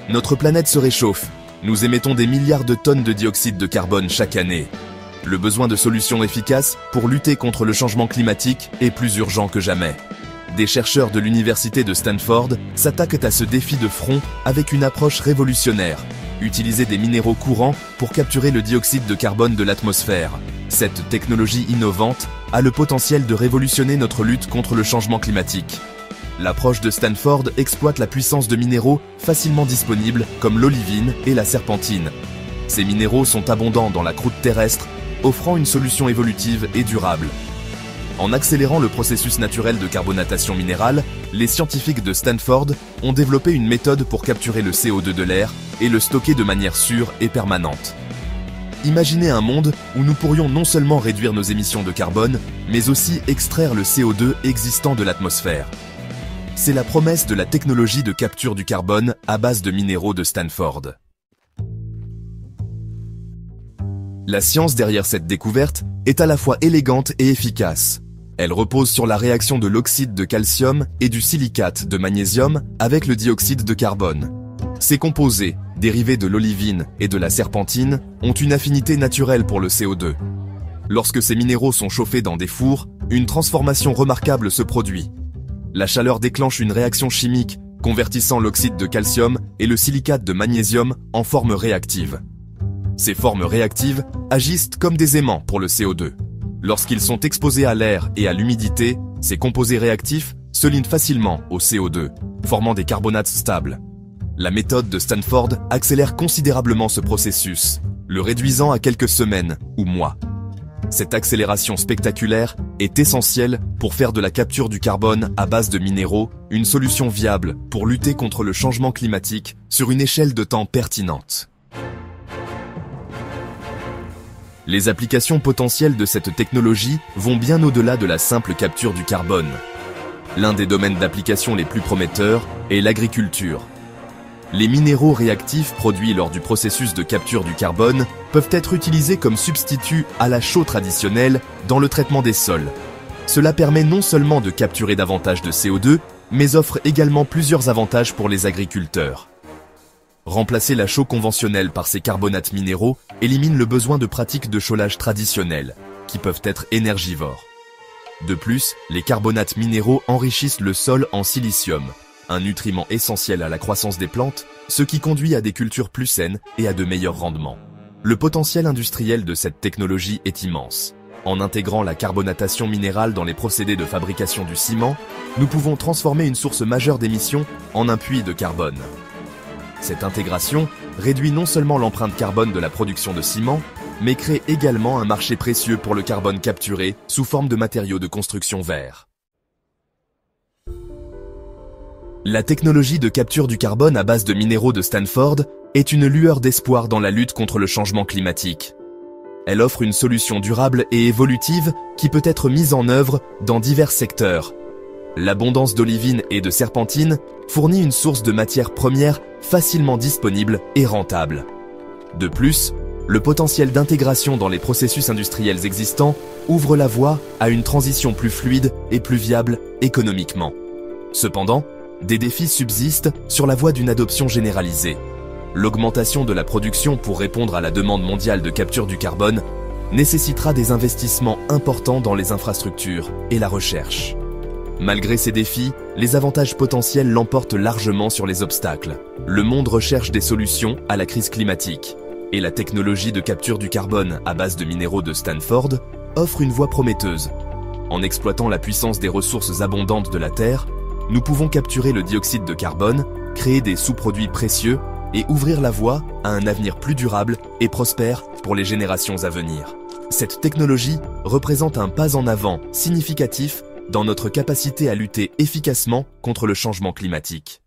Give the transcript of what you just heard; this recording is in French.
Notre planète se réchauffe. Nous émettons des milliards de tonnes de dioxyde de carbone chaque année. Le besoin de solutions efficaces pour lutter contre le changement climatique est plus urgent que jamais. Des chercheurs de l'université de Stanford s'attaquent à ce défi de front avec une approche révolutionnaire. Utiliser des minéraux courants pour capturer le dioxyde de carbone de l'atmosphère. Cette technologie innovante a le potentiel de révolutionner notre lutte contre le changement climatique. L'approche de Stanford exploite la puissance de minéraux facilement disponibles comme l'olivine et la serpentine. Ces minéraux sont abondants dans la croûte terrestre, offrant une solution évolutive et durable. En accélérant le processus naturel de carbonatation minérale, les scientifiques de Stanford ont développé une méthode pour capturer le CO2 de l'air et le stocker de manière sûre et permanente. Imaginez un monde où nous pourrions non seulement réduire nos émissions de carbone, mais aussi extraire le CO2 existant de l'atmosphère. C'est la promesse de la technologie de capture du carbone à base de minéraux de Stanford. La science derrière cette découverte est à la fois élégante et efficace. Elle repose sur la réaction de l'oxyde de calcium et du silicate de magnésium avec le dioxyde de carbone. Ces composés, dérivés de l'olivine et de la serpentine, ont une affinité naturelle pour le CO2. Lorsque ces minéraux sont chauffés dans des fours, une transformation remarquable se produit. La chaleur déclenche une réaction chimique, convertissant l'oxyde de calcium et le silicate de magnésium en forme réactive. Ces formes réactives agissent comme des aimants pour le CO2. Lorsqu'ils sont exposés à l'air et à l'humidité, ces composés réactifs se lient facilement au CO2, formant des carbonates stables. La méthode de Stanford accélère considérablement ce processus, le réduisant à quelques semaines ou mois. Cette accélération spectaculaire est essentielle pour faire de la capture du carbone à base de minéraux une solution viable pour lutter contre le changement climatique sur une échelle de temps pertinente. Les applications potentielles de cette technologie vont bien au-delà de la simple capture du carbone. L'un des domaines d'application les plus prometteurs est l'agriculture. Les minéraux réactifs produits lors du processus de capture du carbone peuvent être utilisés comme substitut à la chaux traditionnelle dans le traitement des sols. Cela permet non seulement de capturer davantage de CO2, mais offre également plusieurs avantages pour les agriculteurs. Remplacer la chaux conventionnelle par ces carbonates minéraux élimine le besoin de pratiques de chaulage traditionnelles, qui peuvent être énergivores. De plus, les carbonates minéraux enrichissent le sol en silicium, un nutriment essentiel à la croissance des plantes, ce qui conduit à des cultures plus saines et à de meilleurs rendements. Le potentiel industriel de cette technologie est immense. En intégrant la carbonatation minérale dans les procédés de fabrication du ciment, nous pouvons transformer une source majeure d'émissions en un puits de carbone. Cette intégration réduit non seulement l'empreinte carbone de la production de ciment, mais crée également un marché précieux pour le carbone capturé sous forme de matériaux de construction verts. La technologie de capture du carbone à base de minéraux de Stanford est une lueur d'espoir dans la lutte contre le changement climatique. Elle offre une solution durable et évolutive qui peut être mise en œuvre dans divers secteurs. L'abondance d'olivine et de serpentine fournit une source de matières premières facilement disponible et rentable. De plus, le potentiel d'intégration dans les processus industriels existants ouvre la voie à une transition plus fluide et plus viable économiquement. Cependant, des défis subsistent sur la voie d'une adoption généralisée. L'augmentation de la production pour répondre à la demande mondiale de capture du carbone nécessitera des investissements importants dans les infrastructures et la recherche. Malgré ces défis, les avantages potentiels l'emportent largement sur les obstacles. Le monde recherche des solutions à la crise climatique, et la technologie de capture du carbone à base de minéraux de Stanford offre une voie prometteuse. En exploitant la puissance des ressources abondantes de la Terre, nous pouvons capturer le dioxyde de carbone, créer des sous-produits précieux et ouvrir la voie à un avenir plus durable et prospère pour les générations à venir. Cette technologie représente un pas en avant significatif dans notre capacité à lutter efficacement contre le changement climatique.